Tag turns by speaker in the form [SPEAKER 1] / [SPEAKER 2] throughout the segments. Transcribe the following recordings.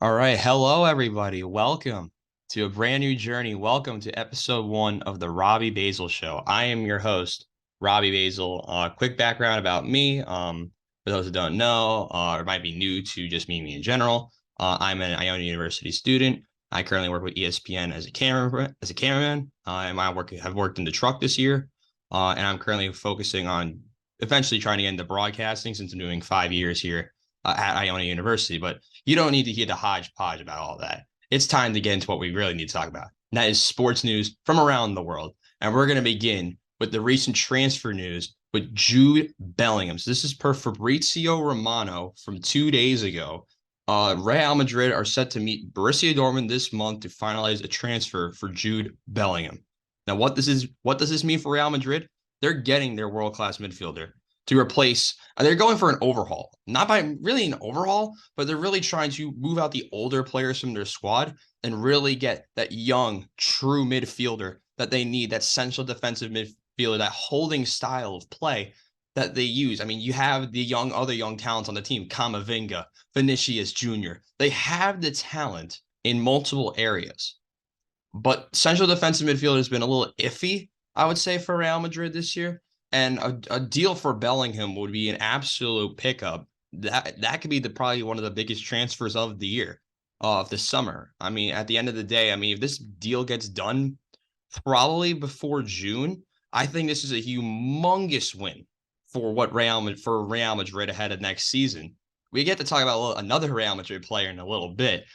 [SPEAKER 1] All right. Hello, everybody. Welcome to a brand new journey. Welcome to episode 1 of the Robbie Basel Show. I am your host, Robbie Basel. Quick background about me. For those who don't know, or might be new to just me in general, I'm an Iona University student. I currently work with ESPN as a cameraman. And have worked in the truck this year, and I'm currently focusing on eventually trying to get into broadcasting since I'm doing 5 years here at Iona University. But you don't need to hear the hodgepodge about all that. It's time to get into what we really need to talk about. And that is sports news from around the world. And we're going to begin with the recent transfer news with Jude Bellingham. So this is per Fabrizio Romano from 2 days ago. Real Madrid are set to meet Borussia Dortmund this month to finalize a transfer for Jude Bellingham. Now, what does this mean for Real Madrid? They're getting their world-class midfielder to replace. They're going for an overhaul, not by really an overhaul, but they're really trying to move out the older players from their squad and really get that young, true midfielder that they need, that central defensive midfielder, that holding style of play that they use. I mean, you have the other young talents on the team, Camavinga, Vinicius Jr. They have the talent in multiple areas, but central defensive midfielder has been a little iffy, I would say, for Real Madrid this year. And a deal for Bellingham would be an absolute pickup. That could be probably one of the biggest transfers of the year, of the summer. I mean, at the end of the day, I mean, if this deal gets done probably before June, I think this is a humongous win for Real Madrid ahead of next season. We get to talk about another Real Madrid player in a little bit,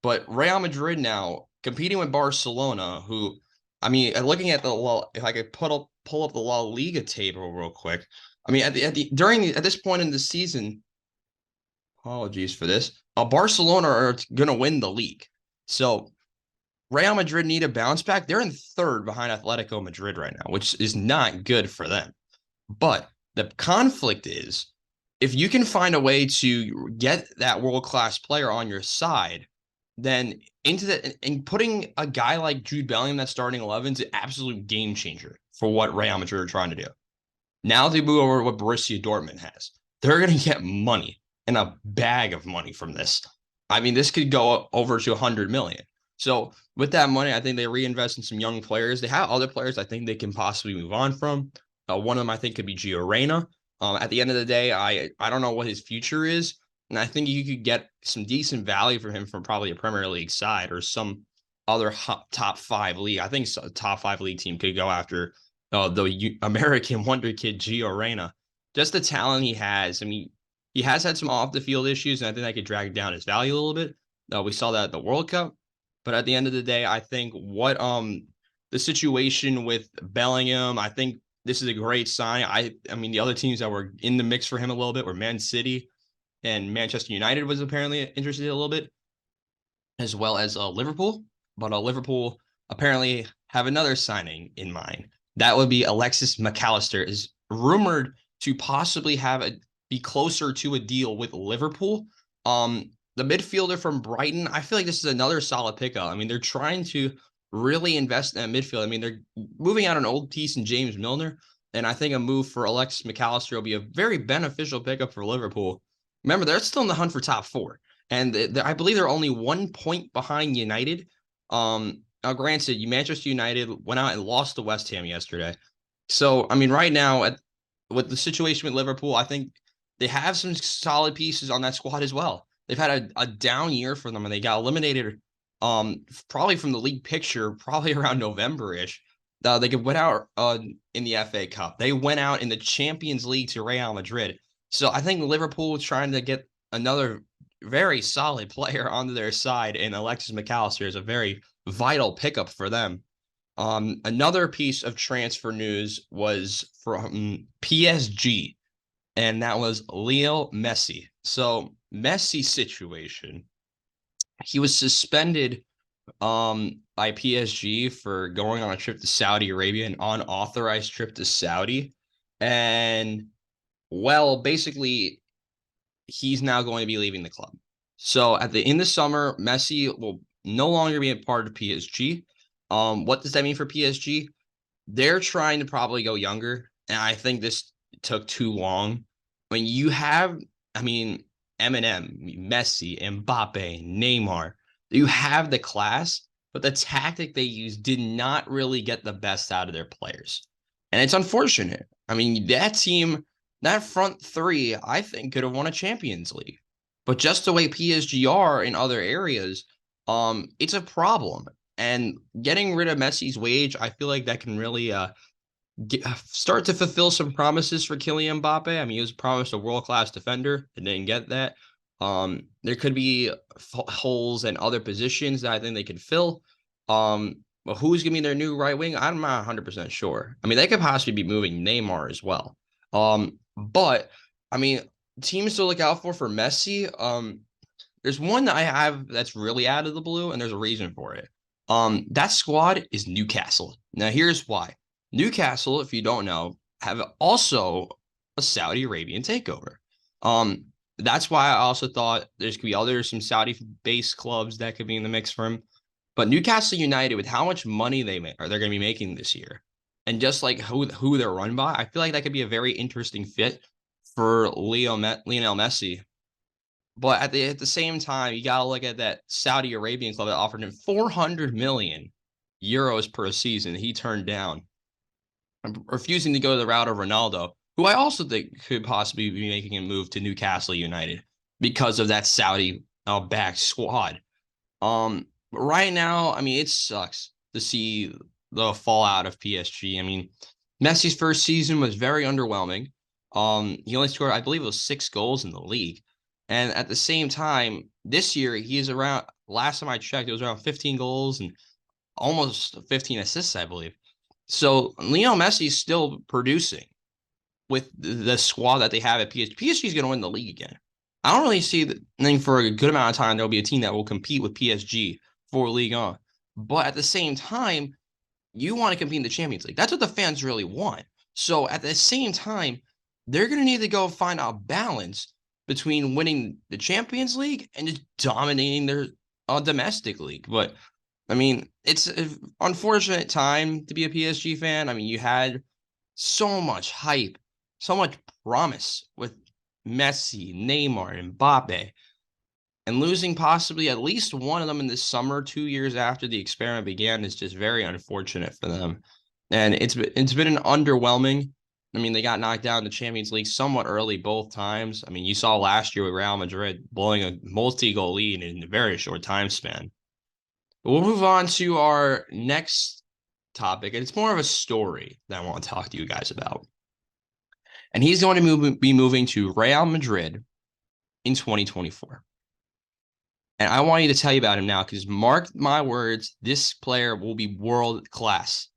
[SPEAKER 1] but Real Madrid now competing with Barcelona, who, I mean, looking at if I could pull up the La Liga table real quick. I mean, at this point in the season, apologies for this. Barcelona are going to win the league, so Real Madrid need a bounce back. They're in third behind Atletico Madrid right now, which is not good for them. But the conflict is, if you can find a way to get that world-class player on your side, then and putting a guy like Jude Bellingham that's starting 11 is an absolute game changer for what Real Madrid are trying to do. Now they move over to what Borussia Dortmund has. They're going to get money and a bag of money from this. I mean, this could go over to 100 million. So with that money, I think they reinvest in some young players. They have other players I think they can possibly move on from. One of them I think could be Gio Reyna. At the end of the day, I don't know what his future is, and I think you could get some decent value for him from probably a Premier League side or some other top 5 league. I think a top 5 league team could go after the American wonder kid Gio Reyna. Just the talent he has. I mean, he has had some off the field issues, and I think that could drag down his value a little bit. We saw that at the World Cup, but at the end of the day, I think the situation with Bellingham, I think this is a great sign. I mean, the other teams that were in the mix for him a little bit were Man City, and Manchester United was apparently interested a little bit, as well as Liverpool. But Liverpool apparently have another signing in mind. That would be Alexis McAllister is rumored to possibly be closer to a deal with Liverpool. The midfielder from Brighton, I feel like this is another solid pickup. I mean, they're trying to really invest in that midfield. I mean, they're moving out an old piece in James Milner, and I think a move for Alexis McAllister will be a very beneficial pickup for Liverpool. Remember, they're still in the hunt for top 4, and I believe they're only 1 point behind United. Now, granted, Manchester United went out and lost to West Ham yesterday. So, I mean, right now, with the situation with Liverpool, I think they have some solid pieces on that squad as well. They've had a down year for them, and they got eliminated probably from the league picture, probably around November-ish. They went out in the FA Cup. They went out in the Champions League to Real Madrid. So I think Liverpool is trying to get another very solid player onto their side, and Alexis McAllister is a very vital pickup for them. Another piece of transfer news was from PSG, and that was Leo Messi. So Messi's situation, he was suspended by PSG for going on a trip to Saudi Arabia, an unauthorized trip to Saudi. And well, basically, he's now going to be leaving the club. So in the summer, Messi will no longer be a part of PSG. What does that mean for PSG? They're trying to probably go younger, and I think this took too long. I mean, Eminem, Messi, Mbappe, Neymar. You have the class, but the tactic they used did not really get the best out of their players. And it's unfortunate. I mean, that team, that front three, I think could have won a Champions League. But just the way PSG are in other areas, it's a problem. And getting rid of Messi's wage, I feel like that can really start to fulfill some promises for Kylian Mbappe. I mean, he was promised a world-class defender and didn't get that. There could be holes in other positions that I think they could fill. But who's going to be their new right wing? I'm not 100% sure. I mean, they could possibly be moving Neymar as well. But I mean, teams to look out for Messi. There's one that I have that's really out of the blue, and there's a reason for it. That squad is Newcastle. Now, here's why. Newcastle, if you don't know, have also a Saudi Arabian takeover. That's why I also thought there's could be some Saudi-based clubs that could be in the mix for him. But Newcastle United, with how much money they're going to be making this year, and just like who they're run by, I feel like that could be a very interesting fit for Lionel Messi. But at the same time, you got to look at that Saudi Arabian club that offered him 400 million euros per season. He turned down, refusing to go the route of Ronaldo, who I also think could possibly be making a move to Newcastle United because of that Saudi backed squad. Right now, I mean, it sucks to see the fallout of PSG. I mean, Messi's first season was very underwhelming. He only scored, I believe it was 6 goals in the league. And at the same time, this year, he is around, last time I checked, it was around 15 goals and almost 15 assists, I believe. So Lionel Messi is still producing with the squad that they have at PSG. PSG is going to win the league again. I don't really see the thing for a good amount of time. There'll be a team that will compete with PSG for Ligue 1. But at the same time, you want to compete in the Champions League. That's what the fans really want. So at the same time, they're going to need to go find a balance between winning the Champions League and just dominating their domestic league. But I mean, it's an unfortunate time to be a PSG fan. I mean, you had so much hype, so much promise with Messi, Neymar, and Mbappe, and losing possibly at least one of them in this summer, 2 years after the experiment began, is just very unfortunate for them. And it's been an underwhelming. I mean, they got knocked out in the Champions League somewhat early both times. I mean, you saw last year with Real Madrid blowing a multi-goal lead in a very short time span. But we'll move on to our next topic, and it's more of a story that I want to talk to you guys about. And he's going to be moving to Real Madrid in 2024. And I want you to tell you about him now because mark my words, this player will be world class.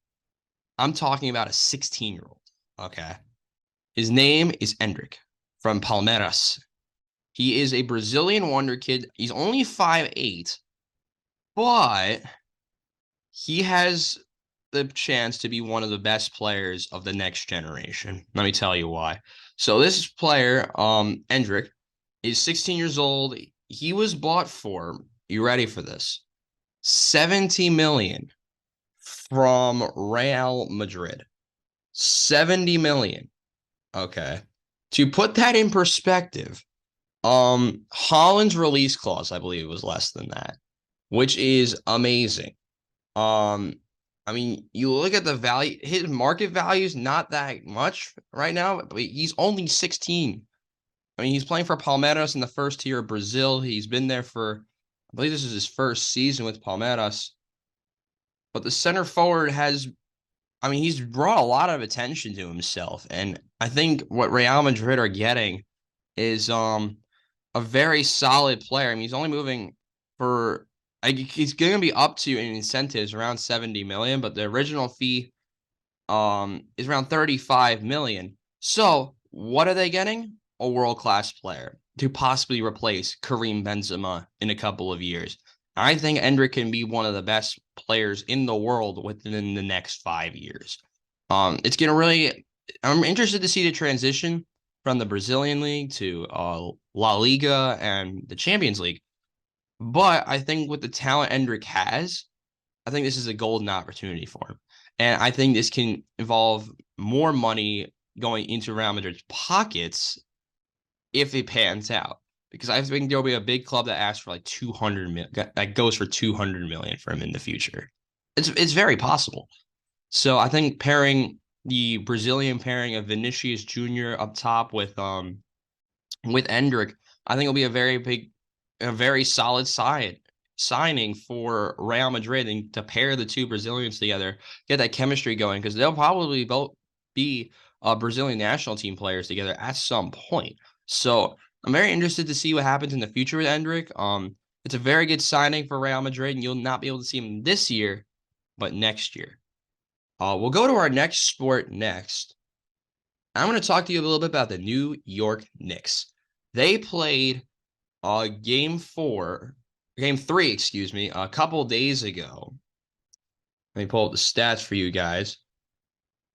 [SPEAKER 1] I'm talking about a 16-year-old. Okay. His name is Endrick from Palmeiras. He is a Brazilian wonder kid. He's only 5'8", but he has the chance to be one of the best players of the next generation. Let me tell you why. So this player, Endrick, is 16 years old. He was bought for, you ready for this? 70 million from Real Madrid. 70 million. Okay. To put that in perspective, Haaland's release clause, I believe, was less than that, which is amazing. I mean, you look at the value, his market value is not that much right now, but he's only 16. I mean, he's playing for Palmeiras in the first tier of Brazil. He's been there for, I believe this is his first season with Palmeiras. But the center forward he's brought a lot of attention to himself. And I think what Real Madrid are getting is a very solid player. I mean, he's only moving for, he's going to be up to in incentives around 70 million, but the original fee is around 35 million. So what are they getting? A world-class player to possibly replace Karim Benzema in a couple of years. I think Endrick can be one of the best players in the world within the next 5 years. It's going to really, I'm interested to see the transition from the Brazilian league to La Liga and the Champions League. But I think with the talent Endrick has, I think this is a golden opportunity for him. And I think this can involve more money going into Real Madrid's pockets if it pans out. because I think there'll be a big club that asks for like 200 million, that goes for 200 million for him in the future. It's very possible. So I think pairing the Brazilian pairing of Vinicius Jr. up top with Endrick, I think it'll be a very solid signing for Real Madrid, and to pair the two Brazilians together, get that chemistry going, because they'll probably both be Brazilian national team players together at some point. So I'm very interested to see what happens in the future with Endrick. It's a very good signing for Real Madrid, and you'll not be able to see him this year, but next year. We'll go to our next sport next. I'm going to talk to you a little bit about the New York Knicks. They played game three, excuse me, a couple days ago. Let me pull up the stats for you guys.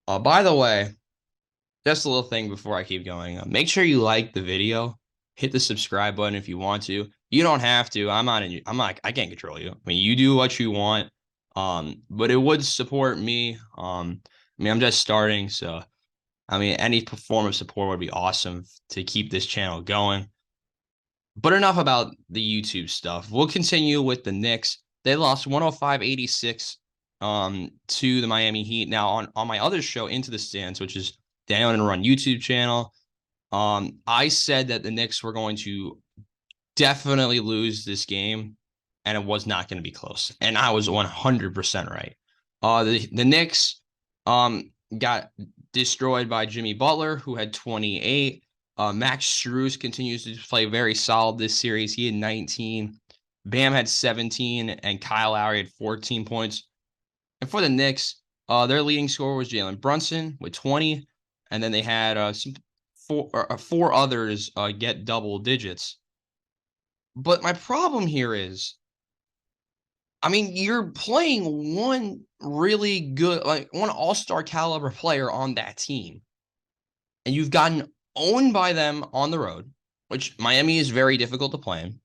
[SPEAKER 1] By the way, just a little thing before I keep going. Make sure you like the video. Hit the subscribe button if you want to. You don't have to. I'm not. I can't control you. I mean, you do what you want. But it would support me. I'm just starting, so any form of support would be awesome to keep this channel going. But enough about the YouTube stuff. We'll continue with the Knicks. They lost 105-86 to the Miami Heat. Now on my other show, Into the Stands, which is Down and Run YouTube channel, I said that the Knicks were going to definitely lose this game, and it was not going to be close. And I was 100% right. The Knicks got destroyed by Jimmy Butler, who had 28. Max Strus continues to play very solid this series. He had 19. Bam had 17, and Kyle Lowry had 14 points. And for the Knicks, their leading scorer was Jalen Brunson with 20, and then they had four others get double digits. But my problem here is, you're playing one really good, like one all-star caliber player on that team, and you've gotten owned by them on the road, which Miami is very difficult to play in.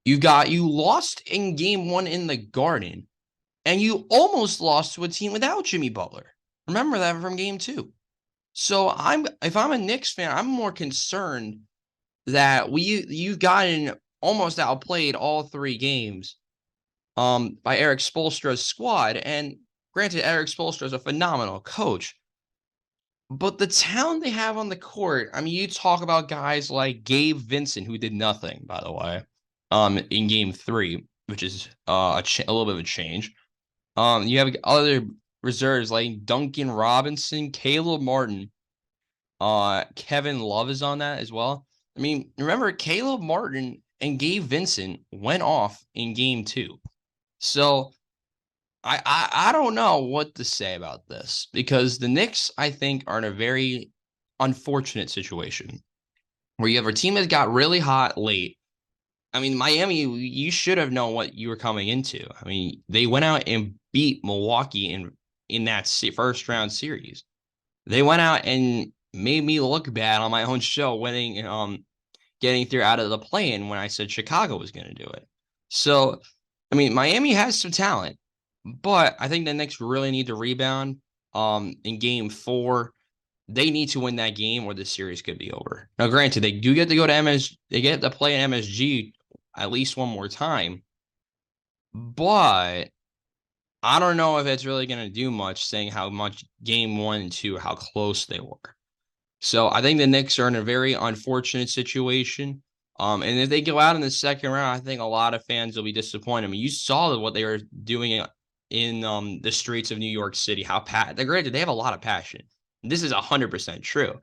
[SPEAKER 1] You lost in game one in the Garden, and you almost lost to a team without Jimmy Butler. Remember that from game two. So if I'm a Knicks fan, I'm more concerned that you've gotten almost outplayed all three games by Eric Spoelstra's squad. And granted, Eric Spoelstra is a phenomenal coach, but the talent they have on the court, you talk about guys like Gabe Vincent, who did nothing, by the way, in game three, which is a little bit of a change. You have other reserves like Duncan Robinson, Caleb Martin, Kevin Love is on that as well. Remember, Caleb Martin and Gabe Vincent went off in game two. So I don't know what to say about this, because the Knicks, I think, are in a very unfortunate situation where you have a team that got really hot late. Miami, you should have known what you were coming into. They went out and beat Milwaukee in that first round series. They went out and made me look bad on my own show, winning, getting through out of the play-in when I said Chicago was going to do it. So, Miami has some talent, but I think the Knicks really need to rebound. In game four, they need to win that game, or the series could be over. Now, granted, they do get to go to they get to play in MSG at least one more time, but I don't know if it's really going to do much, saying how much game 1 and 2, how close they were. So I think the Knicks are in a very unfortunate situation. And if they go out in the second round, I think a lot of fans will be disappointed. You saw what they were doing in the streets of New York City. Granted, they have a lot of passion. This is 100% true.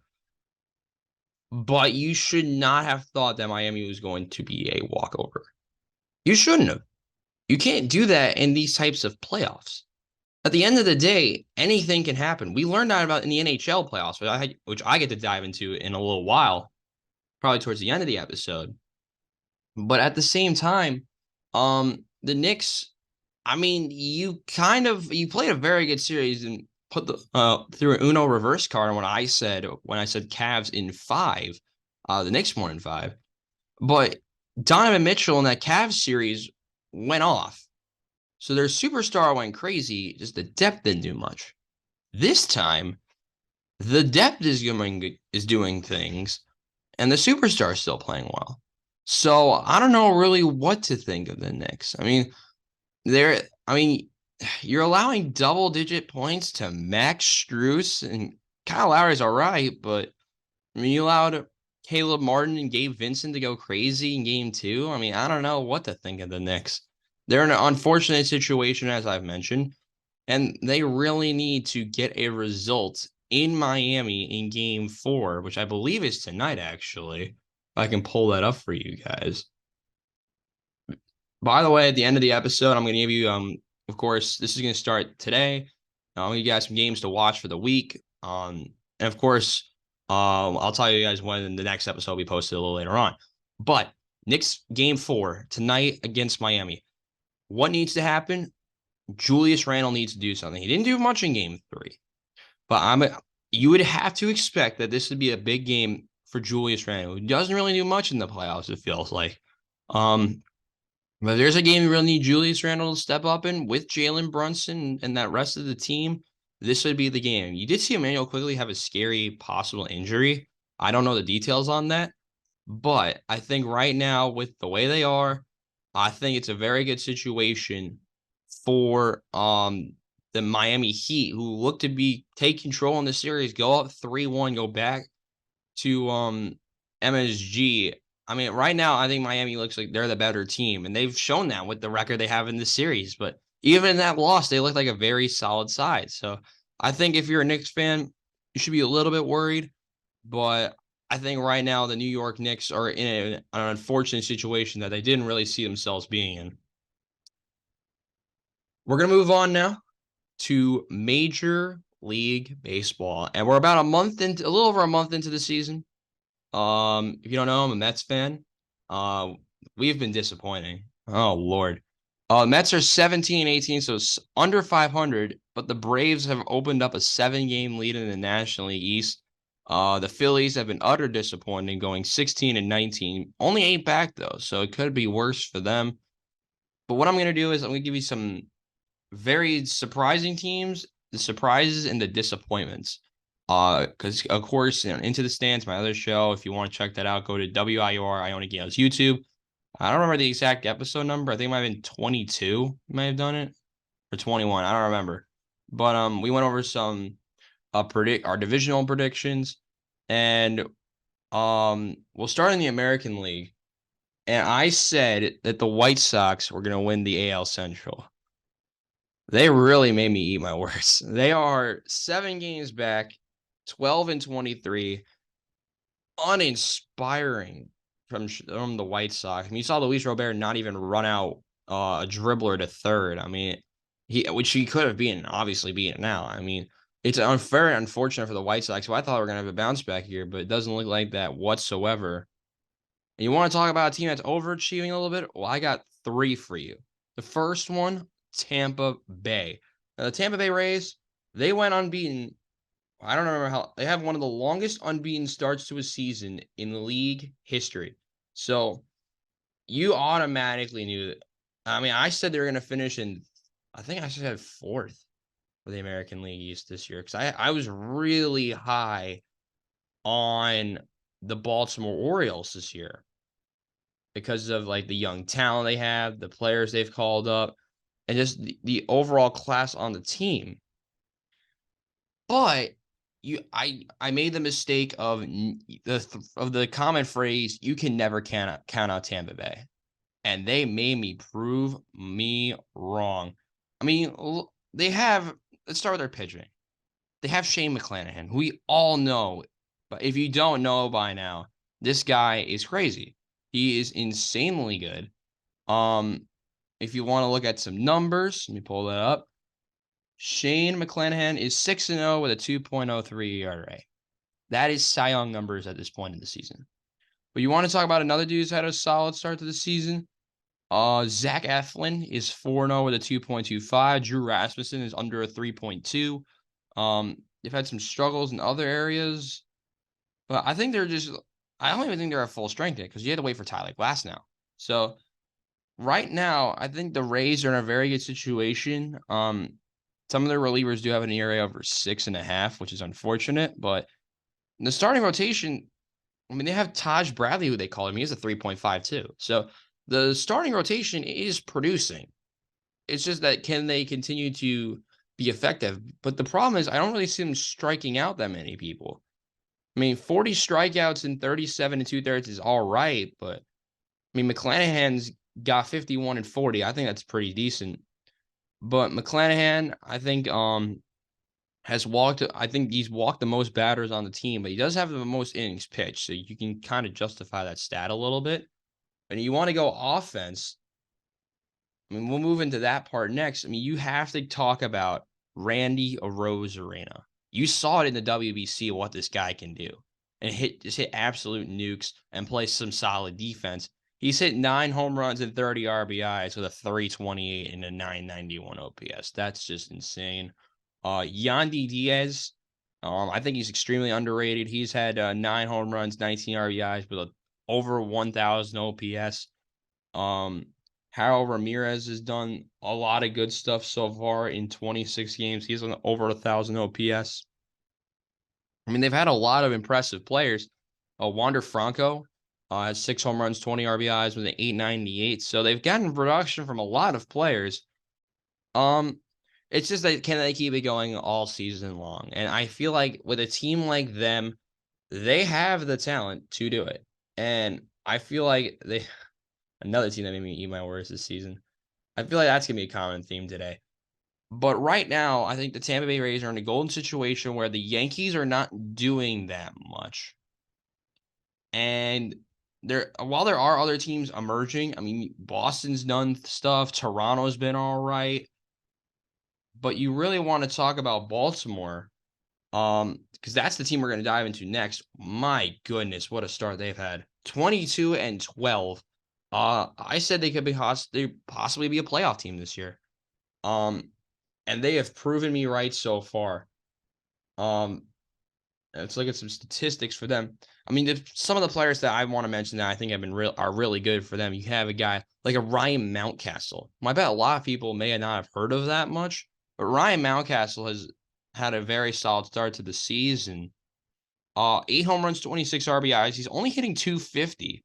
[SPEAKER 1] But you should not have thought that Miami was going to be a walkover. You shouldn't have. You can't do that in these types of playoffs. At the end of the day, anything can happen. We learned that about in the NHL playoffs, which I get to dive into in a little while, probably towards the end of the episode. But at the same time, the Knicks, you played a very good series and put through an Uno reverse card on when I said Cavs in 5, the Knicks won in 5. But Donovan Mitchell in that Cavs series went off. So their superstar went crazy, just the depth didn't do much. This time, the depth is doing things, and the superstar is still playing well. So I don't know really what to think of the Knicks. They're, I mean, you're allowing double-digit points to Max Strus, and Kyle Lowry's all right, but you allowed Caleb Martin and Gabe Vincent to go crazy in game two. I don't know what to think of the Knicks. They're in an unfortunate situation, as I've mentioned, and they really need to get a result in Miami in game four, which I believe is tonight, actually. If I can pull that up for you guys. By the way, at the end of the episode, I'm going to give you, of course, this is going to start today. I'm going to give you guys some games to watch for the week. And of course, I'll tell you guys when the next episode will be posted a little later on. But Knicks game four tonight against Miami. What needs to happen? Julius Randle needs to do something. He didn't do much in game three, but you would have to expect that this would be a big game for Julius Randle, who doesn't really do much in the playoffs, it feels like. But there's a game you really need Julius Randle to step up in with Jalen Brunson and that rest of the team. This would be the game. You did see Emmanuel quickly have a scary possible injury. I don't know the details on that, but I think right now with the way they are, I think it's a very good situation for the Miami Heat, who look to be take control in the series, go up 3-1, go back to MSG. Right now, I think Miami looks like they're the better team, and they've shown that with the record they have in the series. But even in that loss, they look like a very solid side. So I think if you're a Knicks fan, you should be a little bit worried. But I think right now the New York Knicks are in an unfortunate situation that they didn't really see themselves being in. We're going to move on now to Major League Baseball, and we're about a little over a month into the season. If you don't know, I'm a Mets fan. We've been disappointing. Oh Lord. Mets are 17-18, so it's under 500, but the Braves have opened up a 7-game lead in the National League East. The Phillies have been utter disappointing, going 16-19, only 8 back though, so it could be worse for them. But what I'm going to do is I'm going to give you some very surprising teams, the surprises and the disappointments. Because of course, Into the Stands, my other show. If you want to check that out, go to WIOR Iona Gales YouTube. I don't remember the exact episode number. I think it might have been 22. You might have done it, or 21. I don't remember. But we went over some our divisional predictions, and we'll start in the American League. And I said that the White Sox were going to win the AL Central. They really made me eat my words. They are 7 games back, 12-23, uninspiring from the White Sox. You saw Luis Robert not even run out a dribbler to third. Which he could have been, obviously being now. It's unfair and unfortunate for the White Sox. So I thought we were gonna have a bounce back here, but it doesn't look like that whatsoever. And you want to talk about a team that's overachieving a little bit? Well, I got 3 for you. The first one, Tampa Bay. Now, the Tampa Bay Rays, they went unbeaten. I don't remember how. They have one of the longest unbeaten starts to a season in league history. So you automatically knew that. I said they were going to finish in, I think I said 4th for the American League East this year, because I was really high on the Baltimore Orioles this year because of like the young talent they have, the players they've called up, and just the overall class on the team. But I made the mistake of the common phrase, you can never count out Tampa Bay. And they made me prove me wrong. They have, let's start with their pitching. They have Shane McClanahan, who we all know, but if you don't know by now, this guy is crazy. He is insanely good. If you want to look at some numbers, let me pull that up. Shane McClanahan is 6-0 with a 2.03 ERA. That is Cy Young numbers at this point in the season. But you want to talk about another dude who's had a solid start to the season? Zach Eflin is 4-0 with a 2.25. Drew Rasmussen is under a 3.2. They've had some struggles in other areas, but I think I don't even think they're at full strength yet because you had to wait for Tyler Glass now. So right now, I think the Rays are in a very good situation. Some of their relievers do have an ERA over 6.5, which is unfortunate, but the starting rotation, I mean, they have Taj Bradley, who they call him. He has a 3.5 too. So the starting rotation is producing. It's just that can they continue to be effective? But the problem is I don't really see them striking out that many people. I mean, 40 strikeouts in 37 and two-thirds is all right, but I mean, McClanahan's got 51 and 40. I think that's pretty decent. But McClanahan, I think, I think he's walked the most batters on the team, but he does have the most innings pitched. So you can kind of justify that stat a little bit. And you want to go offense. I mean, we'll move into that part next. I mean, you have to talk about Randy Arozarena. You saw it in the WBC what this guy can do, and just hit absolute nukes and play some solid defense. He's hit 9 home runs and 30 RBIs with a 328 and a 991 OPS. That's just insane. Yandy Diaz, I think he's extremely underrated. He's had 9 home runs, 19 RBIs with over 1,000 OPS. Harold Ramirez has done a lot of good stuff so far in 26 games. He's on over 1,000 OPS. I mean, they've had a lot of impressive players. Wander Franco has 6 home runs, 20 RBIs with an 898. So they've gotten production from a lot of players. It's just that can they keep it going all season long? And I feel like with a team like them, they have the talent to do it. And I feel like another team that made me eat my words this season. I feel like that's gonna be a common theme today. But right now, I think the Tampa Bay Rays are in a golden situation where the Yankees are not doing that much. And while there are other teams emerging, I mean, Boston's done stuff, Toronto's been all right. But you really want to talk about Baltimore, because that's the team we're going to dive into next. My goodness, what a start they've had. 22 and 12. I said they could be possibly be a playoff team this year. And they have proven me right so far. Let's look at some statistics for them. I mean, some of the players that I want to mention that I think are really good for them. You have a guy like a Ryan Mountcastle. I bet a lot of people may not have heard of that much, but Ryan Mountcastle has had a very solid start to the season. 8 home runs, 26 RBIs. He's only hitting 250.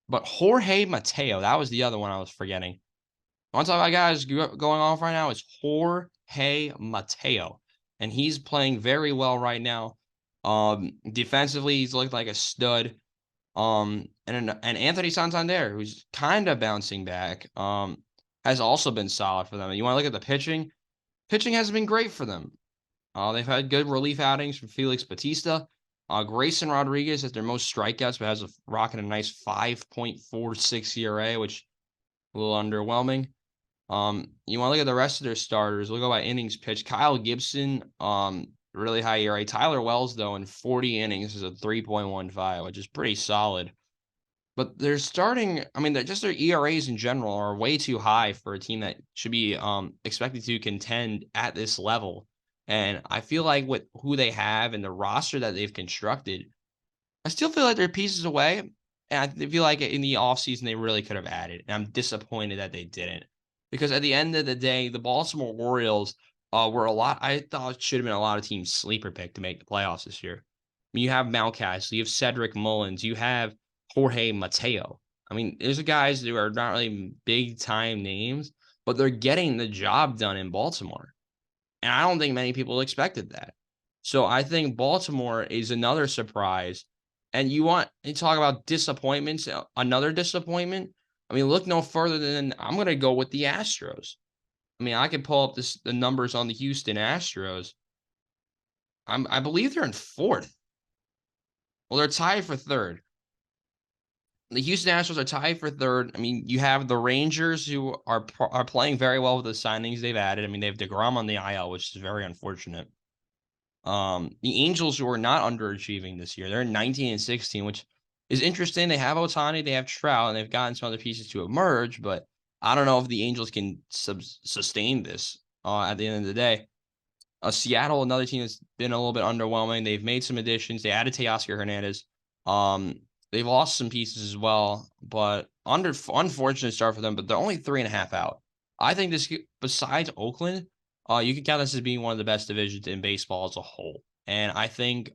[SPEAKER 1] But Jorge Mateo, that was the other one I was forgetting. One time, guys going off right now is Jorge Mateo, and he's playing very well right now. Defensively, he's looked like a stud. And Anthony Santander, who's kind of bouncing back, has also been solid for them. And you want to look at the pitching? Pitching hasn't been great for them. They've had good relief outings from Felix Bautista. Grayson Rodriguez has their most strikeouts, but has rocking a nice 5.46 ERA, which is a little underwhelming. You want to look at the rest of their starters. We'll go by innings pitched. Kyle Gibson, really high ERA. Tyler Wells, though, in 40 innings is a 3.15, which is pretty solid. But they're starting, I mean, their ERAs in general are way too high for a team that should be expected to contend at this level. And I feel like with who they have and the roster that they've constructed, I still feel like they're pieces away. And I feel like in the offseason, they really could have added. And I'm disappointed that they didn't. Because at the end of the day, the Baltimore Orioles were I thought should have been a lot of teams' sleeper pick to make the playoffs this year. I mean, you have Mountcastle, you have Cedric Mullins, you have Jorge Mateo. I mean, there's guys who are not really big time names, but they're getting the job done in Baltimore. And I don't think many people expected that. So I think Baltimore is another surprise. And you want to talk about disappointments, another disappointment? I mean, look no further than I'm going to go with the Astros. I mean, I can pull up the numbers on the Houston Astros. I believe they're in 4th. Well, they're tied for 3rd. The Houston Astros are tied for 3rd. I mean, you have the Rangers who are playing very well with the signings they've added. I mean, they have DeGrom on the IL, which is very unfortunate. The Angels, who are not underachieving this year, they're 19 and 16, which is interesting. They have Ohtani, they have Trout, and they've gotten some other pieces to emerge, but I don't know if the Angels can sustain this at the end of the day. Seattle, another team that's been a little bit underwhelming. They've made some additions. They added Teoscar Hernandez. They've lost some pieces as well, but unfortunate start for them, but they're only 3.5 out. I think this, besides Oakland, you can count this as being one of the best divisions in baseball as a whole. And I think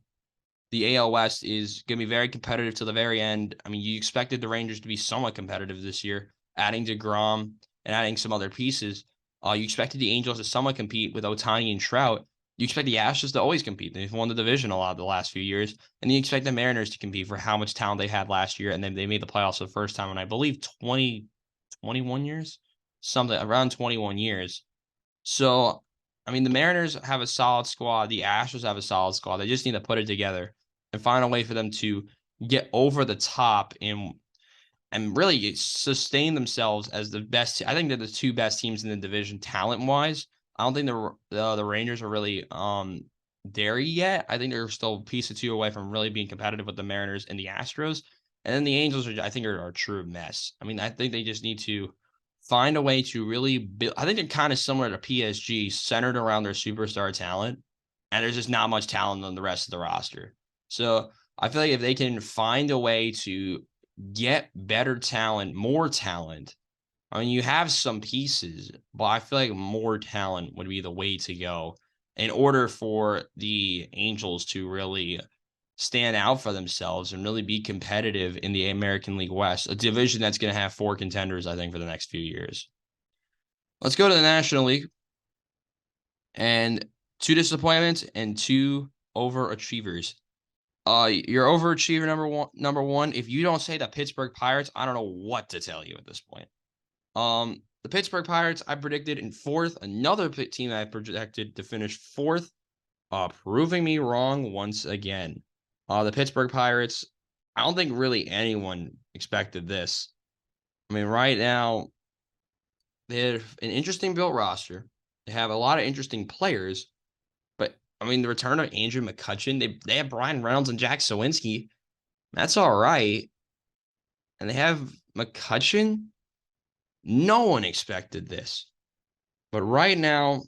[SPEAKER 1] the AL West is going to be very competitive to the very end. I mean, you expected the Rangers to be somewhat competitive this year, adding DeGrom and adding some other pieces. You expected the Angels to somewhat compete with Ohtani and Trout. You expect the Astros to always compete. They've won the division a lot the last few years. And you expect the Mariners to compete for how much talent they had last year. And then they made the playoffs for the first time in, I believe, 21 years? Something around 21 years. So, I mean, the Mariners have a solid squad. The Astros have a solid squad. They just need to put it together and find a way for them to get over the top and really sustain themselves as the best. I think they're the two best teams in the division talent wise. I don't think the Rangers are really there yet. I think they're still a piece or two away from really being competitive with the Mariners and the Astros. And then the Angels I think are a true mess. I mean, I think they just need to find a way to really build. I think they're kind of similar to PSG, centered around their superstar talent, and there's just not much talent on the rest of the roster. So I feel like if they can find a way to get better talent, more talent. I mean, you have some pieces, but I feel like more talent would be the way to go in order for the Angels to really stand out for themselves and really be competitive in the American League West, a division that's going to have 4 contenders, I think, for the next few years. Let's go to the National League. And 2 disappointments and 2 overachievers. Your overachiever number one. If you don't say the Pittsburgh Pirates, I don't know what to tell you at this point. The Pittsburgh Pirates, I predicted in 4th. Another team I projected to finish 4th, proving me wrong once again. The Pittsburgh Pirates, I don't think really anyone expected this. I mean, right now, they have an interesting built roster. They have a lot of interesting players. But, I mean, the return of Andrew McCutchen, they have Brian Reynolds and Jack Sawinski. That's all right. And they have McCutchen. No one expected this. But right now,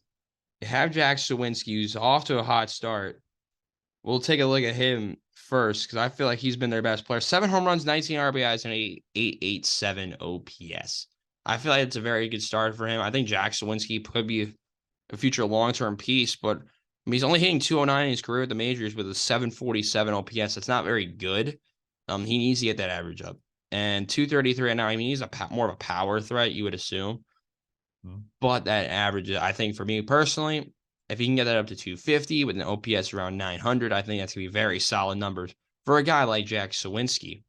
[SPEAKER 1] they have Jack Sawinski, who's off to a hot start. We'll take a look at him first because I feel like he's been their best player. 7 home runs, 19 RBIs, and 887 OPS. I feel like it's a very good start for him. I think Jack Sawinski could be a future long-term piece, but I mean, he's only hitting 209 in his career at the majors with a 747 OPS. That's not very good. He needs to get that average up. And 233 right now, I mean, he's more of a power threat, you would assume. But that average, I think for me personally, if he can get that up to 250 with an OPS around 900, I think that's going to be very solid numbers for a guy like Jack Sawinski.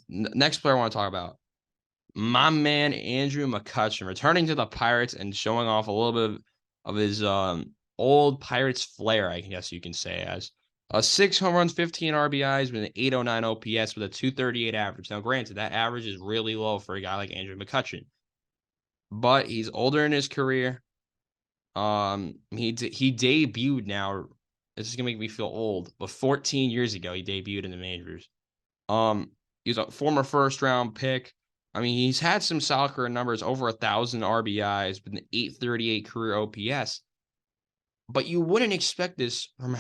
[SPEAKER 1] Next player I want to talk about, my man Andrew McCutchen, returning to the Pirates and showing off a little bit of his old Pirates flair, I guess you can say, as 6 home runs, 15 RBIs with an 809 OPS with a 238 average. Now, granted, that average is really low for a guy like Andrew McCutchen, but he's older in his career. He debuted now. This is gonna make me feel old, but 14 years ago he debuted in the majors. He was a former first-round pick. I mean, he's had some solid career numbers, over 1,000 RBIs with an 838 career OPS. But you wouldn't expect this from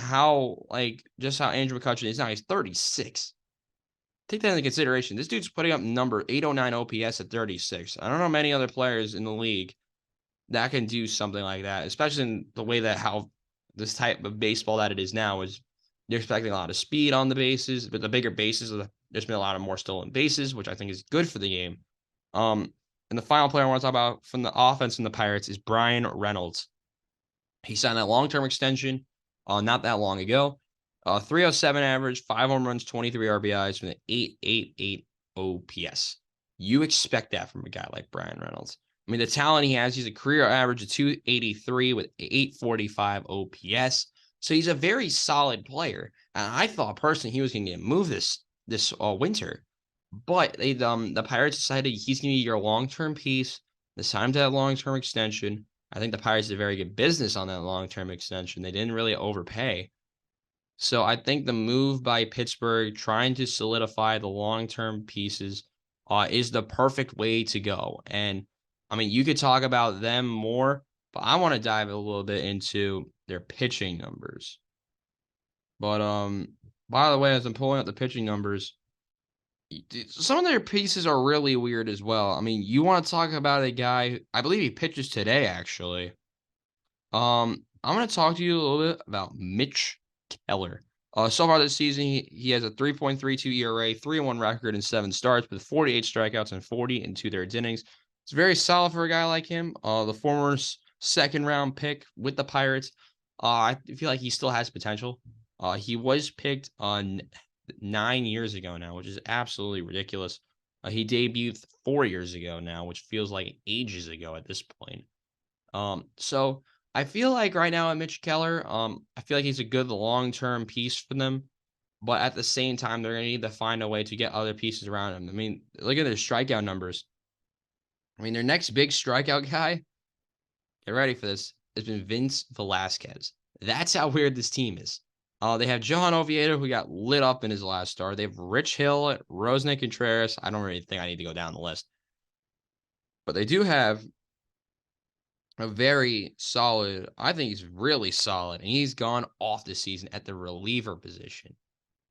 [SPEAKER 1] just how Andrew McCutchen is now. He's 36. Take that into consideration. This dude's putting up number 809 OPS at 36. I don't know many other players in the league that can do something like that, especially in the way that how this type of baseball that it is now is you're expecting a lot of speed on the bases, but the bigger bases, there's been a lot of more stolen bases, which I think is good for the game. And the final player I want to talk about from the offense in the Pirates is Brian Reynolds. He signed that long-term extension not that long ago. 307 average, 5 home runs, 23 RBIs with an 888 OPS. You expect that from a guy like Brian Reynolds. I mean, the talent he has, he's a career average of 283 with 845 OPS. So he's a very solid player. And I thought personally he was going to get moved this winter. But the Pirates decided he's going to be your long-term piece. They signed him to that long-term extension. I think the Pirates did a very good business on that long-term extension. They didn't really overpay. So I think the move by Pittsburgh trying to solidify the long-term pieces is the perfect way to go. And I mean, you could talk about them more, but I want to dive a little bit into their pitching numbers. But by the way, as I'm pulling up the pitching numbers, some of their pieces are really weird as well. I mean, you want to talk about a guy, I believe he pitches today, actually. I'm going to talk to you a little bit about Mitch Keller. So far this season, he has a 3.32 ERA, 3-1 record in 7 starts with 48 strikeouts and 40 and 2/3 innings. It's very solid for a guy like him. The former second round pick with the Pirates. I feel like he still has potential. He was picked 9 years ago now, which is absolutely ridiculous. He debuted 4 years ago now, which feels like ages ago at this point. So I feel like right now at Mitch Keller, I feel like he's a good long-term piece for them, but at the same time, they're gonna need to find a way to get other pieces around him. I mean, look at their strikeout numbers. I mean, their next big strikeout guy, get ready for this, has been Vince Velasquez. That's how weird this team is. They have Johan Oviedo, who got lit up in his last start. They have Rich Hill, Rosne Contreras. I don't really think I need to go down the list. But they do have a very solid, I think he's really solid, and he's gone off this season at the reliever position.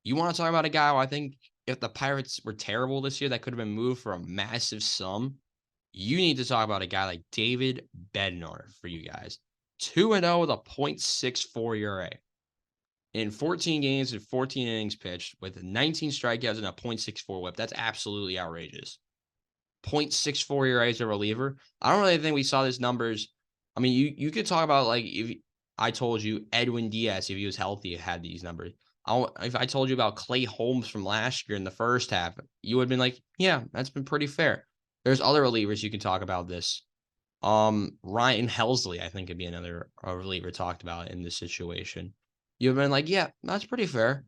[SPEAKER 1] You want to talk about a guy who I think if the Pirates were terrible this year, that could have been moved for a massive sum. You need to talk about a guy like David Bednar for you guys. 2-0 with a .64 ERA. In 14 games and 14 innings pitched with 19 strikeouts and a .64 whip. That's absolutely outrageous. .64 ERA as a reliever. I don't really think we saw these numbers. I mean, you could talk about, like, if I told you Edwin Diaz, if he was healthy, had these numbers. If I told you about Clay Holmes from last year in the first half, you would have been like, yeah, that's been pretty fair. There's other relievers you can talk about this. Ryan Helsley, I think, could be another reliever talked about in this situation. You've been like, yeah, that's pretty fair.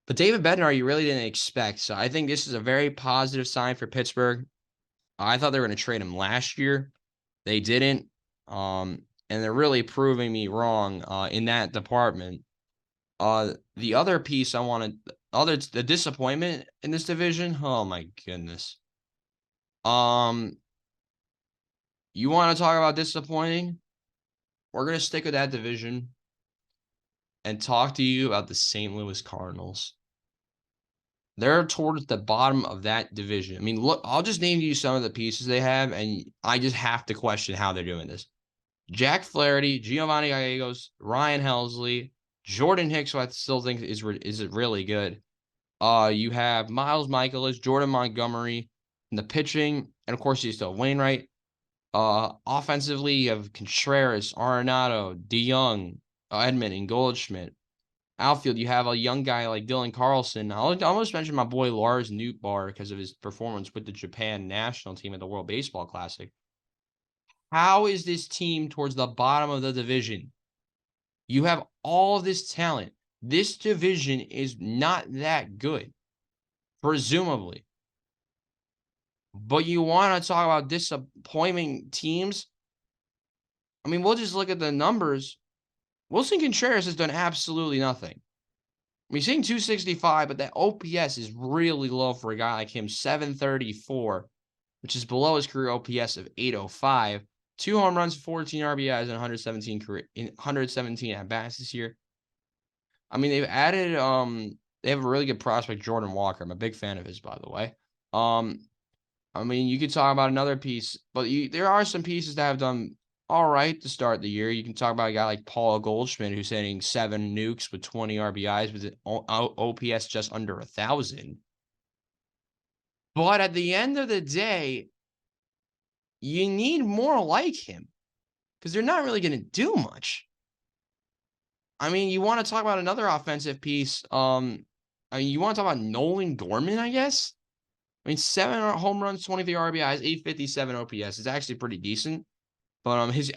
[SPEAKER 1] But David Bednar, you really didn't expect. So I think this is a very positive sign for Pittsburgh. I thought they were going to trade him last year. They didn't. And they're really proving me wrong in that department. The other piece I wanted, the disappointment in this division. Oh my goodness. You want to talk about disappointing? We're gonna stick with that division and talk to you about the St. Louis Cardinals. They're towards the bottom of that division. I mean, look, I'll just name you some of the pieces they have, and I just have to question how they're doing this. Jack Flaherty, Giovanni Gallegos, Ryan Helsley, Jordan Hicks, who I still think is really good. You have Miles Michaelis, Jordan Montgomery in the pitching, and of course you still have Wainwright. Offensively, you have Contreras, Arenado, DeYoung, Edman, and Goldschmidt. Outfield, you have a young guy like Dylan Carlson. I'll almost mention my boy Lars Nootbaar because of his performance with the Japan national team at the World Baseball Classic. How is this team towards the bottom of the division? You have all this talent. This division is not that good, presumably. But you want to talk about disappointing teams? I mean, we'll just look at the numbers. Willson Contreras has done absolutely nothing. I mean, he's hitting 265, but that OPS is really low for a guy like him, 734, which is below his career OPS of 805. 2 home runs, 14 RBIs, and 117 at bats this year. I mean, they've added they have a really good prospect, Jordan Walker. I'm a big fan of his, by the way. I mean, you could talk about another piece, but there are some pieces that have done all right to start the year. You can talk about a guy like Paul Goldschmidt, who's hitting 7 nukes with 20 RBIs with an OPS just under 1,000. But at the end of the day, you need more like him because they're not really going to do much. I mean, you want to talk about another offensive piece. I mean, you want to talk about Nolan Gorman, I guess? I mean, 7 home runs, 23 RBIs, 857 OPS is actually pretty decent. But his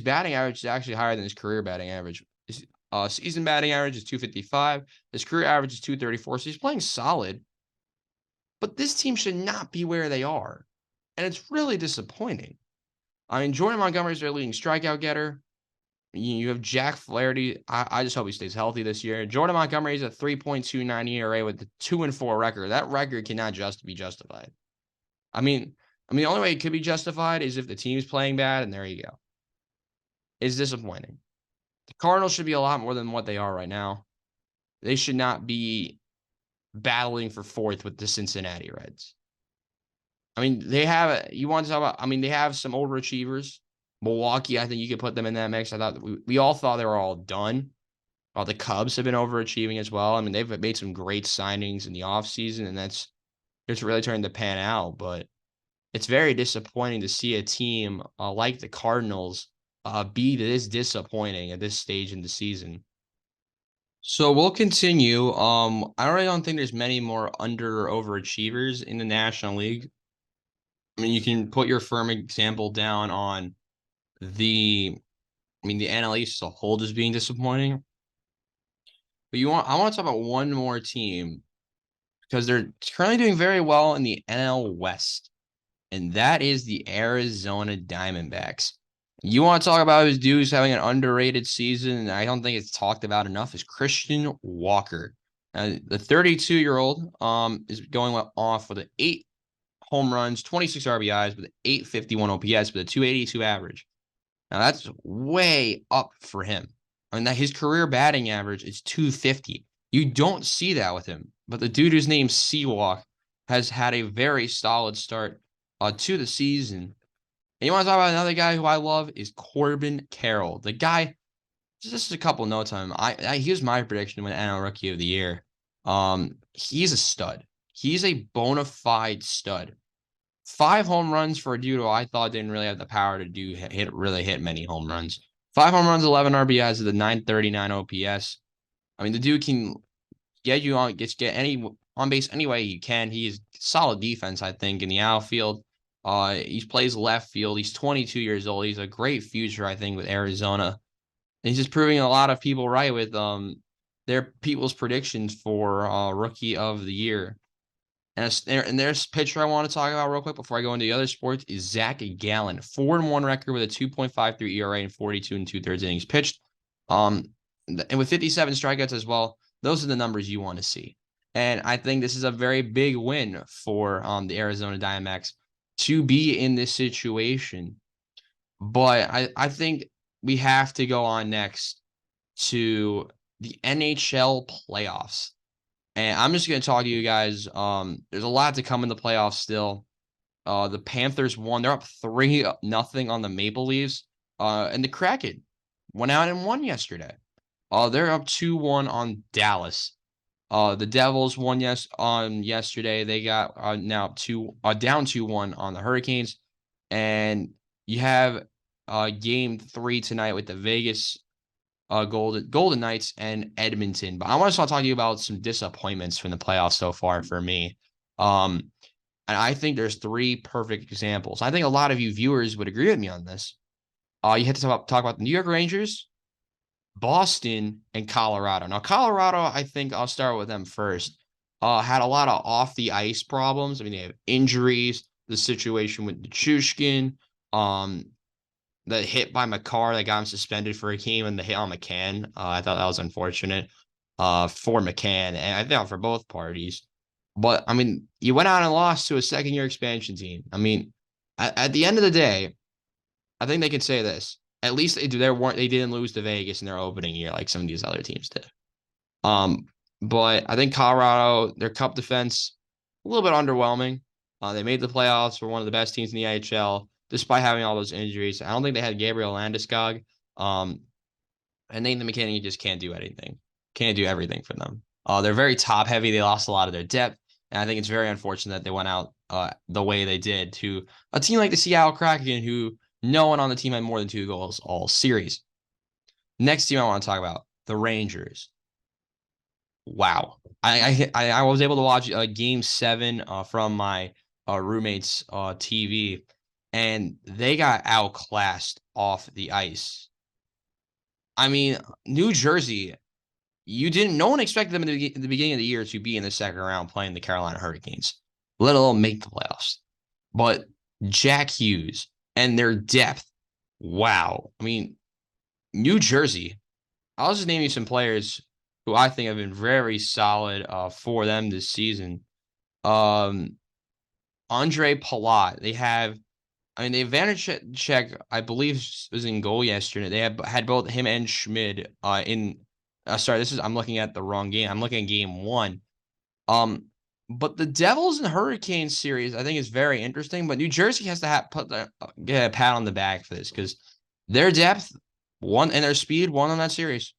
[SPEAKER 1] batting average is actually higher than his career batting average. His season batting average is 255. His career average is 234. So he's playing solid. But this team should not be where they are. And it's really disappointing. I mean, Jordan Montgomery is their leading strikeout getter. You have Jack Flaherty. I just hope he stays healthy this year. Jordan Montgomery is a 3.29 ERA with a 2-4 record. That record cannot be justified. I mean, the only way it could be justified is if the team's playing bad, and there you go. It's disappointing. The Cardinals should be a lot more than what they are right now. They should not be battling for 4th with the Cincinnati Reds. I mean, they have some overachievers. Milwaukee, I think you could put them in that mix. I thought we all thought they were all done. The Cubs have been overachieving as well. I mean, they've made some great signings in the offseason, and that's it's really starting to pan out. But it's very disappointing to see a team like the Cardinals be this disappointing at this stage in the season. So we'll continue. I really don't think there's many more under or overachievers in the National League. I mean, you can put your firm example down on the NL East as a whole just being disappointing. But I want to talk about one more team because they're currently doing very well in the NL West, and that is the Arizona Diamondbacks. You want to talk about his dudes having an underrated season, and I don't think it's talked about enough, is Christian Walker. The 32-year-old is going off with 8 home runs, 26 RBIs, with an 851 OPS, with a 282 average. Now that's way up for him. I mean, that his career batting average is 250. You don't see that with him. But the dude whose name's Seawalk has had a very solid start to the season. And you want to talk about another guy who I love is Corbin Carroll. The guy, just is a couple notes on him. Here's my prediction when NL Rookie of the Year. He's a stud. He's a bona fide stud. 5 home runs for a dude who I thought didn't really have the power to hit many home runs. 5 home runs, 11 RBIs with a 939 OPS. I mean, the dude can get you get any on base any way he can. He is solid defense, I think, in the outfield. He plays left field. He's 22 years old. He's a great future, I think, with Arizona. And he's just proving a lot of people right with their people's predictions for Rookie of the Year. And there's pitcher I want to talk about real quick before I go into the other sports is Zach Gallen. 4-1 record with a 2.53 ERA and 42 2/3 innings pitched. And with 57 strikeouts as well, those are the numbers you want to see. And I think this is a very big win for the Arizona Diamondbacks to be in this situation. But I think we have to go on next to the NHL playoffs. And I'm just going to talk to you guys. There's a lot to come in the playoffs still. The Panthers won. They're up 3-0 on the Maple Leafs. And the Kraken went out and won yesterday. They're up 2-1 on Dallas. The Devils won yesterday. They got now down 2-1 on the Hurricanes. And you have game 3 tonight with the Vegas Golden Knights and Edmonton. But I want to start talking to you about some disappointments from the playoffs so far for me. And I think there's 3 perfect examples. I think a lot of you viewers would agree with me on this. You had to talk about the New York Rangers, Boston, and Colorado. Now, Colorado, I think I'll start with them first. Had a lot of off the ice problems. I mean, they have injuries, the situation with Nichushkin, the hit by McCarr that got him suspended for a game, and the hit on McCann. I thought that was unfortunate for McCann, and I thought for both parties. But, I mean, you went out and lost to a second-year expansion team. I mean, at the end of the day, I think they can say this. At least they didn't lose to Vegas in their opening year like some of these other teams did. But I think Colorado, their cup defense, a little bit underwhelming. They made the playoffs for one of the best teams in the IHL, despite having all those injuries. I don't think they had Gabriel Landeskog. And Nathan McKinney just can't do anything. Can't do everything for them. They're very top-heavy. They lost a lot of their depth. And I think it's very unfortunate that they went out the way they did to a team like the Seattle Kraken, who no one on the team had more than 2 goals all series. Next team I want to talk about, the Rangers. Wow. I was able to watch Game 7 from my roommate's TV, and they got outclassed off the ice. I mean, New Jersey, no one expected them at the beginning of the year to be in the second round playing the Carolina Hurricanes, let alone make the playoffs. But Jack Hughes and their depth, wow. I mean, New Jersey, I'll just name you some players who I think have been very solid for them this season. Andre Palat, they Vanacek, I believe, was in goal yesterday. They had both him and Schmid I'm looking at the wrong game. I'm looking at game 1. But the Devils and Hurricanes series, I think, is very interesting. But New Jersey has to get a pat on the back for this because their depth, and their speed won on that series.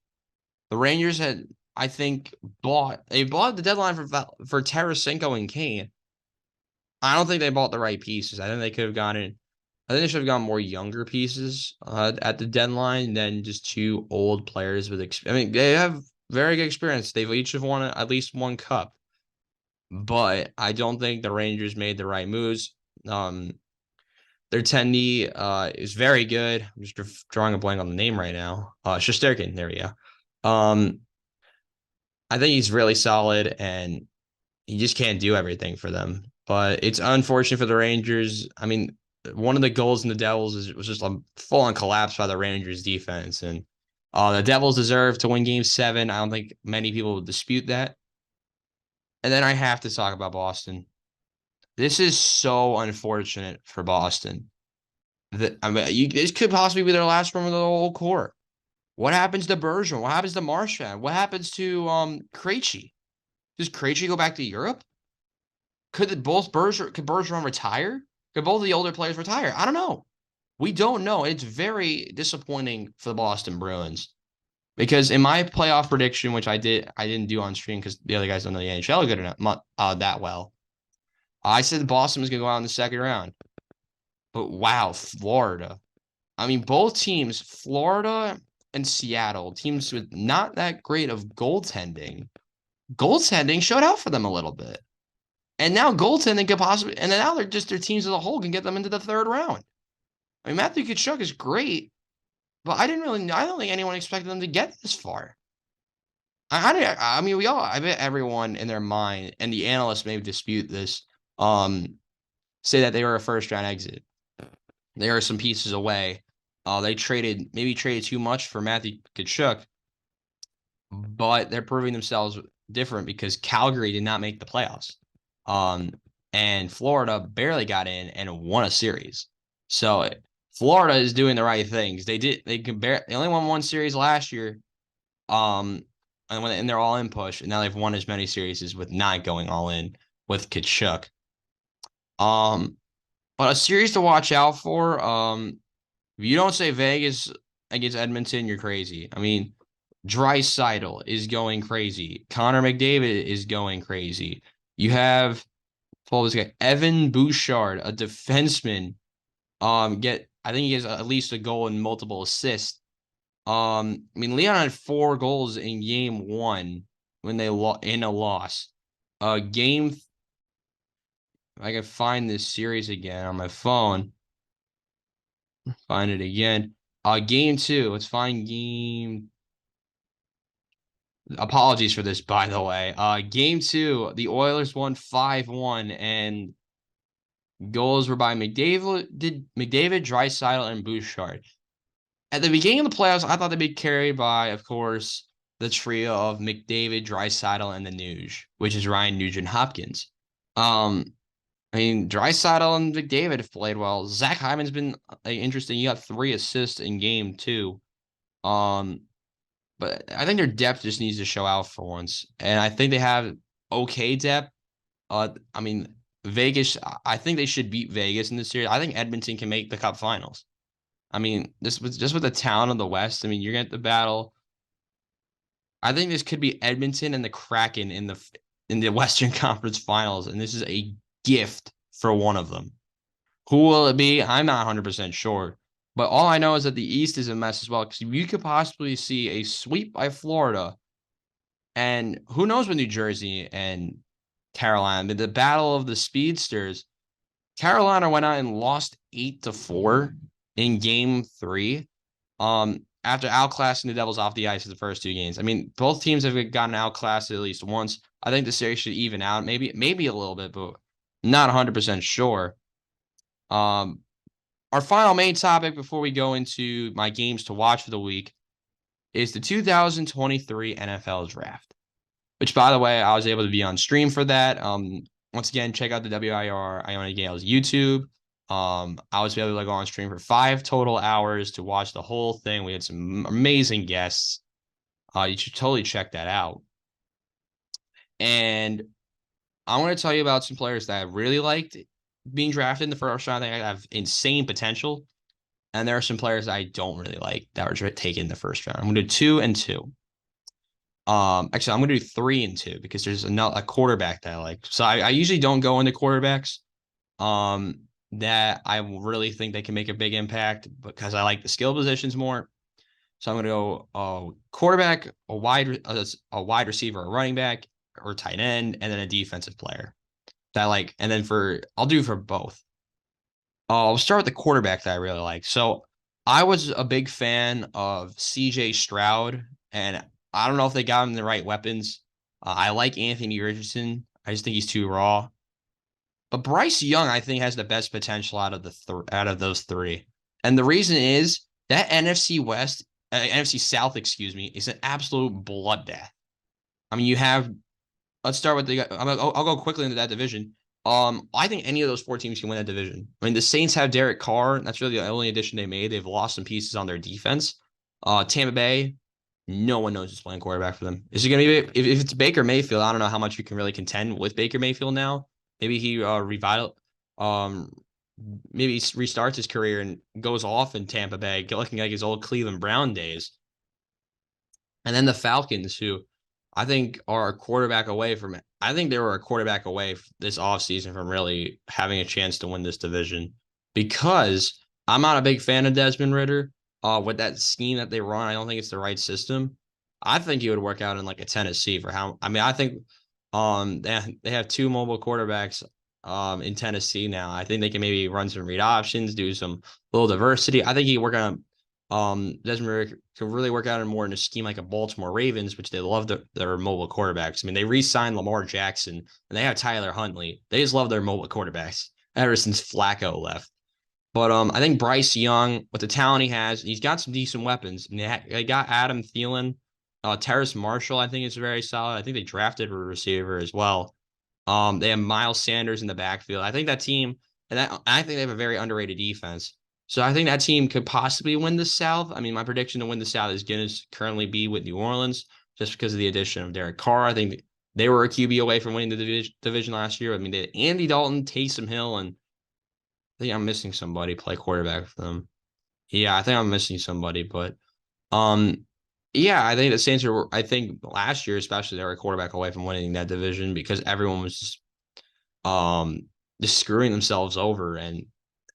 [SPEAKER 1] The Rangers had, I think, bought the deadline for Tarasenko and Kane. I don't think they bought the right pieces. I think they could have gone in. I think they should have gone more younger pieces at the deadline than just two old players with. I mean, they have very good experience. They've each have won at least one cup, but I don't think the Rangers made the right moves. Their tendy is very good. I'm just drawing a blank on the name right now. Shesterkin, there we go. I think he's really solid, and he just can't do everything for them. But it's unfortunate for the Rangers. I mean, one of the goals in the Devils was just a full-on collapse by the Rangers defense, and the Devils deserve to win Game 7. I don't think many people would dispute that. And then I have to talk about Boston. This is so unfortunate for Boston. This could possibly be their last run of the whole core. What happens to Bergeron? What happens to Marchand? What happens to Krejci? Does Krejci go back to Europe? Could Bergeron retire? Could both of the older players retire? I don't know. We don't know. It's very disappointing for the Boston Bruins because in my playoff prediction, which I didn't do on stream because the other guys don't know the NHL good enough that well. I said Boston was going to go out in the second round, but wow, Florida. I mean, both teams, Florida and Seattle, teams with not that great of goaltending. Goaltending showed out for them a little bit. And now goaltending could possibly, and then now they're just their teams as a whole can get them into the third round. I mean, Matthew Tkachuk is great, but I don't think anyone expected them to get this far. I mean, I bet everyone in their mind, and the analysts may dispute this, say that they were a first round exit. They are some pieces away. They maybe traded too much for Matthew Tkachuk, but they're proving themselves different because Calgary did not make the playoffs. And Florida barely got in and won a series. So Florida is doing the right things. They only won one series last year. And they're all in push, and now they've won as many series with not going all in with Tkachuk. But a series to watch out for. If you don't say Vegas against Edmonton, you're crazy. I mean, Draisaitl is going crazy. Connor McDavid is going crazy. You have this guy, Evan Bouchard, a defenseman. I think he has at least a goal and multiple assists. I mean, Leon had 4 goals in Game 1 when they in a loss. I can find this series again on my phone. Find it again. Game 2. Let's find game. Apologies for this, by the way. Game 2, the Oilers won 5-1, and goals were by McDavid, Draisaitl, and Bouchard. At the beginning of the playoffs, I thought they'd be carried by, of course, the trio of McDavid, Draisaitl, and the Nuge, which is Ryan Nugent-Hopkins. I mean, Draisaitl and McDavid have played well. Zach Hyman's been interesting. He got 3 assists in Game 2. But I think their depth just needs to show out for once. And I think they have okay depth. I mean, Vegas, I think they should beat Vegas in this series. I think Edmonton can make the Cup Finals. I mean, just with the talent of the West, I mean, you're going to have to battle. I think this could be Edmonton and the Kraken in the Western Conference Finals, and this is a gift for one of them. Who will it be? I'm not 100% sure. But all I know is that the East is a mess as well, because you could possibly see a sweep by Florida. And who knows with New Jersey and Carolina. The battle of the speedsters. Carolina went out and lost 8-4 in Game 3. After outclassing the Devils off the ice in the first 2 games. I mean, both teams have gotten outclassed at least once. I think the series should even out. Maybe a little bit, but not 100% sure. Our final main topic before we go into my games to watch for the week is the 2023 NFL Draft, which, by the way, I was able to be on stream for that. Once again, check out the WIR Iona Gales YouTube. I was able to go on stream for 5 total hours to watch the whole thing. We had some amazing guests. You should totally check that out. And I want to tell you about some players that I really liked being drafted in the first round. I think I have insane potential. And there are some players I don't really like that were taken in the first round. I'm going to do 2 and 2. Actually, I'm gonna do 3 and 2 because there's a quarterback that I like. So I usually don't go into quarterbacks that I really think they can make a big impact because I like the skill positions more. So I'm gonna go quarterback, a wide receiver, a running back, or tight end, and then a defensive player that I like. And then I'll do for both. I'll start with the quarterback that I really like. So I was a big fan of CJ Stroud, and I don't know if they got him the right weapons. I like Anthony Richardson. I just think he's too raw. But Bryce Young, I think, has the best potential out of out of those three. And the reason is that NFC South, excuse me, is an absolute bloodbath. I mean, you have. Let's start with I'll go quickly into that division. I think any of those 4 teams can win that division. I mean, the Saints have Derek Carr. That's really the only addition they made. They've lost some pieces on their defense. Tampa Bay, no one knows who's playing quarterback for them. Is it going to be if it's Baker Mayfield? I don't know how much you can really contend with Baker Mayfield now. Maybe he um maybe he restarts his career and goes off in Tampa Bay, looking like his old Cleveland Brown days. And then the Falcons, who I think are a quarterback away from it. I think they were a quarterback away this offseason from really having a chance to win this division because I'm not a big fan of Desmond Ritter. With that scheme that they run, I don't think it's the right system. I think he would work out in like a Tennessee for how I mean, I think they have 2 mobile quarterbacks in Tennessee now. I think they can maybe run some read options, do some little diversity. I think he work on Desmond Ritter could really work out in more in a scheme like a Baltimore Ravens, which they love their mobile quarterbacks. I mean, they re-signed Lamar Jackson and they have Tyler Huntley. They just love their mobile quarterbacks ever since Flacco left. But I think Bryce Young, with the talent he has, he's got some decent weapons. And they got Adam Thielen, Terrace Marshall. I think is very solid. I think they drafted a receiver as well. They have Miles Sanders in the backfield. I think that team, I think they have a very underrated defense. So I think that team could possibly win the South. I mean, my prediction to win the South is going to currently be with New Orleans just because of the addition of Derek Carr. I think they were a QB away from winning the division last year. I mean, they had Andy Dalton, Taysom Hill, and I think I'm missing somebody play quarterback for them. Yeah, I think I'm missing somebody, but um, yeah, I think the Saints are. I think last year, especially, they were a quarterback away from winning that division because everyone was um just screwing themselves over, and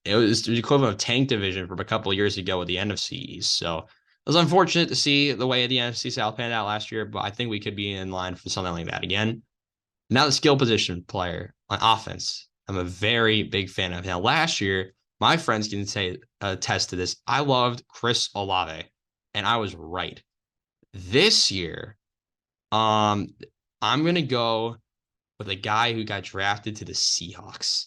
[SPEAKER 1] it was the equivalent of tank division from a couple of years ago with the NFC East. So it was unfortunate to see the way the NFC South panned out last year, but I think we could be in line for something like that again. Now the skill position player on offense, I'm a very big fan of. Now last year, my friends can say attest to this. I loved Chris Olave, and I was right. This year, um, I'm gonna go with a guy who got drafted to the Seahawks.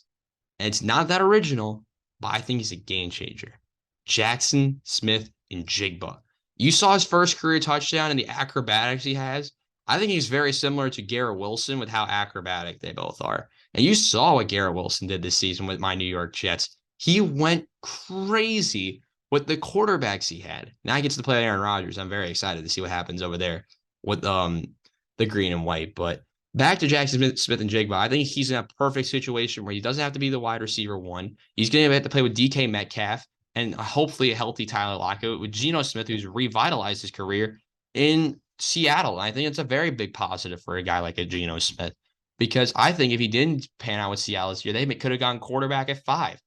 [SPEAKER 1] And it's not that original, but I think he's a game changer. Jackson Smith and Jigba. You saw his first career touchdown and the acrobatics he has. I think he's very similar to Garrett Wilson with how acrobatic they both are. And you saw what Garrett Wilson did this season with my New York Jets. He went crazy with the quarterbacks he had. Now he gets to play Aaron Rodgers. I'm very excited to see what happens over there with the green and white. But back to Jackson Smith and Jigba. I think he's in a perfect situation where he doesn't have to be the wide receiver one. He's going to have to play with DK Metcalf and hopefully a healthy Tyler Lockett with Geno Smith, who's revitalized his career in Seattle. I think it's a very big positive for a guy like a Geno Smith because I think if he didn't pan out with Seattle this year, they could have gone quarterback at 5.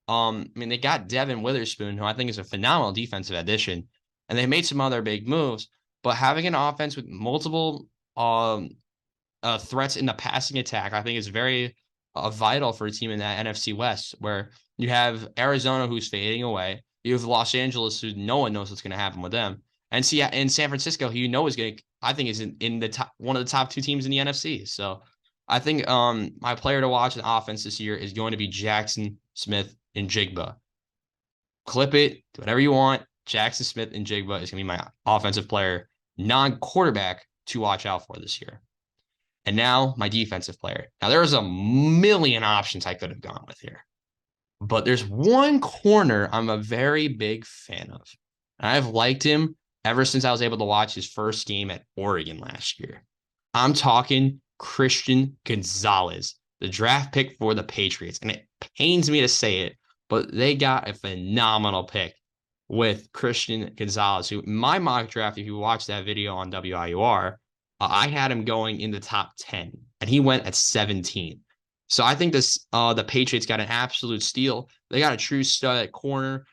[SPEAKER 1] I mean, they got Devin Witherspoon, who I think is a phenomenal defensive addition, and they made some other big moves. But having an offense with multiple threats in the passing attack, I think is very vital for a team in that NFC West, where you have Arizona, who's fading away. You have Los Angeles, who no one knows what's going to happen with them, and see in San Francisco, who is going to, I think, is in the top, one of the top 2 teams in the NFC. So I think my player to watch in offense this year is going to be Jackson Smith and Jigba. Clip it, do whatever you want. Jackson Smith and Jigba is going to be my offensive player, non-quarterback, to watch out for this year. And now my defensive player. Now there's a million options I could have gone with here, but there's one corner I'm a very big fan of. I've liked him ever since I was able to watch his first game at Oregon last year. I'm talking Christian Gonzalez, the draft pick for the Patriots. And it pains me to say it, but they got a phenomenal pick with Christian Gonzalez, who in my mock draft, if you watch that video on WIUR, I had him going in the top 10, and he went at 17. So I think the Patriots got an absolute steal. They got a true stud at corner.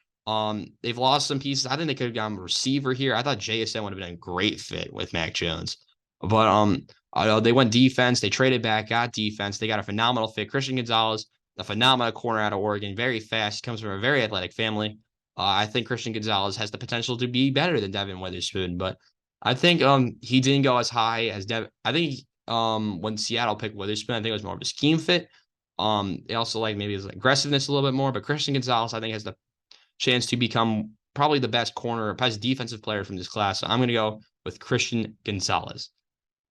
[SPEAKER 1] They've lost some pieces. I think they could have gotten a receiver here. I thought JSN would have been a great fit with Mac Jones, but they went defense. They traded back, got defense. They got a phenomenal fit. Christian Gonzalez, a phenomenal corner out of Oregon, very fast, comes from a very athletic family. I think Christian Gonzalez has the potential to be better than Devin Witherspoon, but I think he didn't go as high as Devin. I think when Seattle picked Witherspoon, I think it was more of a scheme fit. They also like maybe his aggressiveness a little bit more, but Christian Gonzalez, I think, has the chance to become probably the best corner, best defensive player from this class. So I'm going to go with Christian Gonzalez.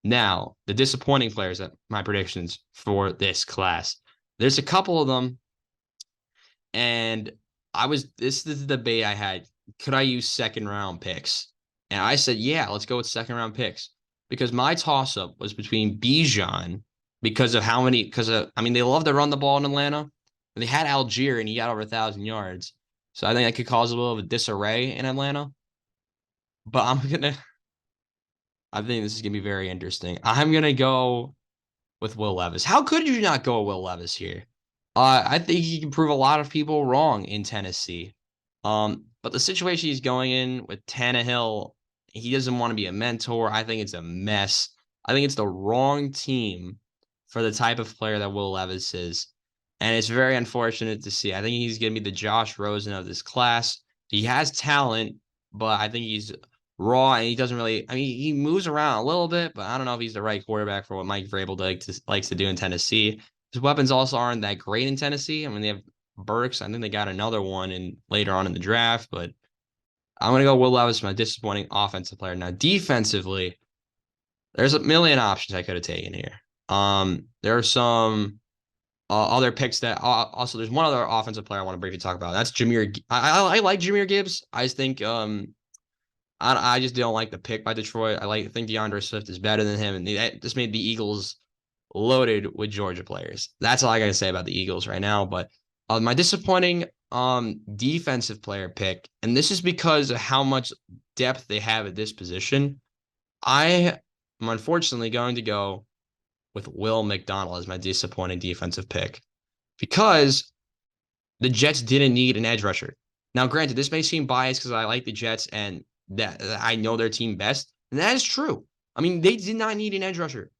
[SPEAKER 1] Now, the disappointing players at my predictions for this class. There's a couple of them, and this is the debate I had. Could I use second round picks? And I said, yeah, let's go with second round picks. Because my toss up was between Bijan, because I mean, they love to run the ball in Atlanta. They had Algier and he got over 1,000 yards. So I think that could cause a little of a disarray in Atlanta. But I think this is going to be very interesting. I'm going to go with Will Levis. How could you not go with Will Levis here? I think he can prove a lot of people wrong in Tennessee. But the situation he's going in with Tannehill, he doesn't want to be a mentor. I think it's a mess. I think it's the wrong team for the type of player that Will Levis is. And it's very unfortunate to see. I think he's going to be the Josh Rosen of this class. He has talent, but I think he's raw and he doesn't really, I mean, he moves around a little bit, but I don't know if he's the right quarterback for what Mike Vrabel likes to do in Tennessee. His weapons also aren't that great in Tennessee. I mean, they have Burks. I think they got another one in later on in the draft, but I'm going to go Will Levis, my disappointing offensive player. Now, defensively, there's a million options I could have taken here. There are some other picks that also there's one other offensive player I want to briefly talk about. That's Jahmyr. I like Jahmyr Gibbs. I just think I just don't like the pick by Detroit. Think DeAndre Swift is better than him, and this made the Eagles loaded with Georgia players. That's all I got to say about the Eagles right now. But my disappointing defensive player pick, and this is because of how much depth they have at this position. I am unfortunately going to go with Will McDonald as my disappointing defensive pick because the Jets didn't need an edge rusher. Now, granted, this may seem biased because I like the Jets and that I know their team best, and that is true. I mean, they did not need an edge rusher.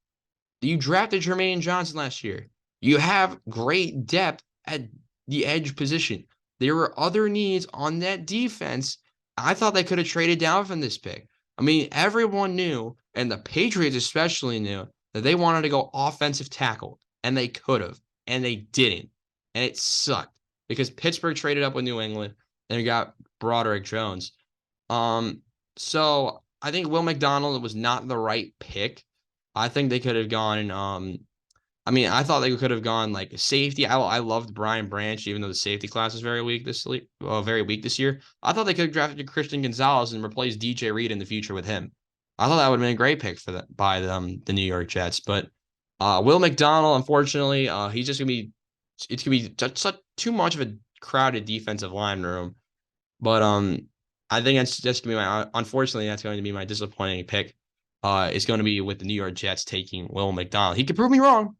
[SPEAKER 1] You drafted Jermaine Johnson last year. You have great depth at the edge position. There were other needs on that defense. I thought they could have traded down from this pick. I mean, everyone knew, and the Patriots especially knew, that they wanted to go offensive tackle, and they could have, and they didn't. And it sucked because Pittsburgh traded up with New England and we got Broderick Jones. So I think Will McDonald was not the right pick. I think they could have gone. I thought they could have gone like safety. I loved Brian Branch, even though the safety class is very weak this year. I thought they could have drafted Christian Gonzalez and replaced DJ Reed in the future with him. I thought that would have been a great pick for that by the New York Jets. But Will McDonald, unfortunately, he's just gonna be. It's gonna be such too much of a crowded defensive line room. But I think that's just gonna be unfortunately that's going to be my disappointing pick. Is going to be with the New York Jets taking Will McDonald. He could prove me wrong.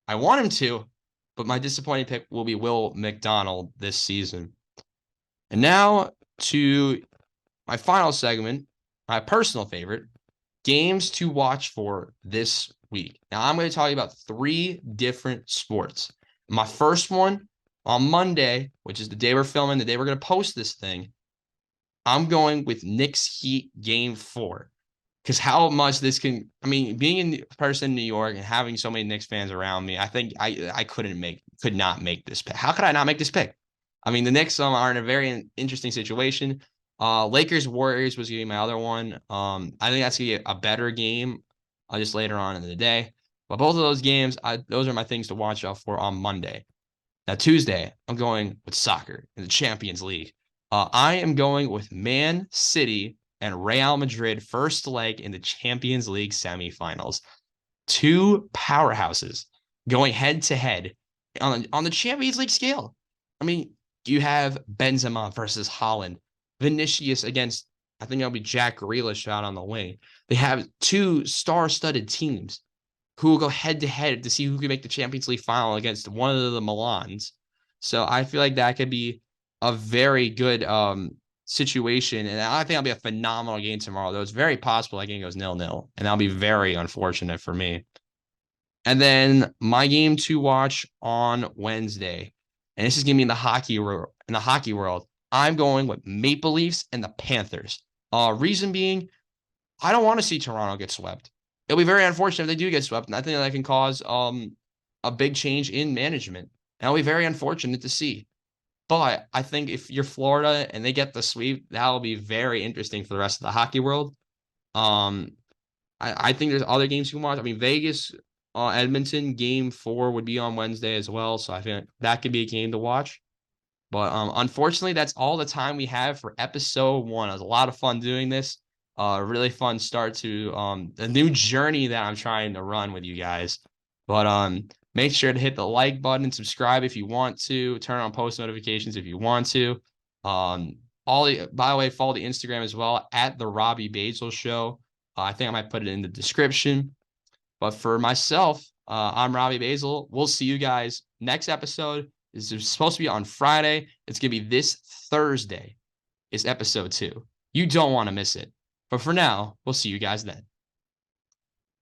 [SPEAKER 1] I want him to, but my disappointing pick will be Will McDonald this season. And now to my final segment, my personal favorite, games to watch for this week. Now I'm going to tell you about 3 different sports. My first one on Monday, which is the day we're filming, the day we're going to post this thing, I'm going with Knicks Heat Game 4. Because how much this can, being a person in New York and having so many Knicks fans around me, I think I could not make this pick. How could I not make this pick? I mean, the Knicks are in a very interesting situation. Lakers Warriors was going to be my other one. I think that's going to be a better game just later on in the day. But both of those games, those are my things to watch out for on Monday. Now, Tuesday, I'm going with soccer in the Champions League. I am going with Man City and Real Madrid first leg in the Champions League semifinals. 2 powerhouses going head to head on the Champions League scale. I mean, you have Benzema versus Haaland, Vinicius against I think that'll be Jack Grealish out on the wing. They have two star-studded teams who will go head-to-head to see who can make the Champions League final against one of the Milans. So I feel like that could be a very good situation, and I think it'll be a phenomenal game tomorrow. Though it's very possible that game goes 0-0, and that'll be very unfortunate for me. And then my game to watch on Wednesday, and this is gonna be in the hockey world. I'm going with Maple Leafs and the Panthers. Reason being, I don't want to see Toronto get swept. It'll be very unfortunate if they do get swept, and I think that can cause a big change in management. And it'll be very unfortunate to see. But I think if you're Florida and they get the sweep, that'll be very interesting for the rest of the hockey world. Um, I think there's other games you can watch. I mean, Vegas, Edmonton, game 4 would be on Wednesday as well. So I think that could be a game to watch. But unfortunately, that's all the time we have for episode 1. It was a lot of fun doing this. Really fun start to the new journey that I'm trying to run with you guys. But make sure to hit the like button, subscribe if you want to, turn on post notifications if you want to. By the way, follow the Instagram as well at the Robbie Basel Show. I think I might put it in the description. But for myself, I'm Robbie Basel. We'll see you guys next episode. This is supposed to be on Friday. It's going to be this Thursday. It's episode 2. You don't want to miss it. But for now, we'll see you guys then.